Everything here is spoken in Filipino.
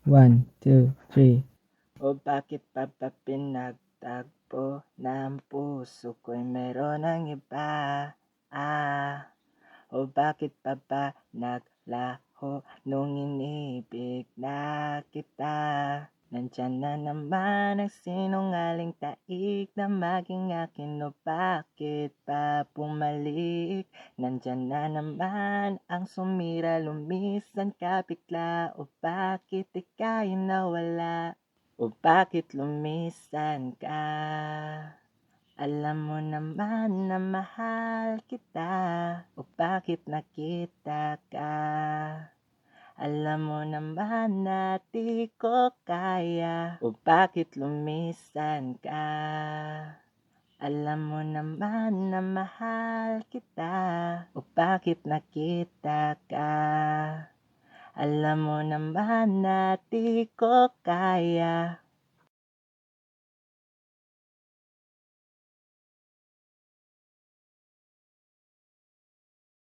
One, two, three. O bakit pa ba pinagtagpo ng puso ko'y meron ng iba? O bakit pa ba naglaho nung inibig na kita? Nandiyan na naman ang sinungaling taik na maging akin. O bakit pa bumalik? Nandiyan na naman ang sumira, lumisan ka bigla. O bakit ika'y nawala? O bakit lumisan ka? Alam mo naman na mahal kita. O bakit nakita ka? Alam mo naman na di ko kaya. O bakit lumisan ka? Alam mo naman na mahal kita. O bakit nakita ka? Alam mo naman na di ko kaya.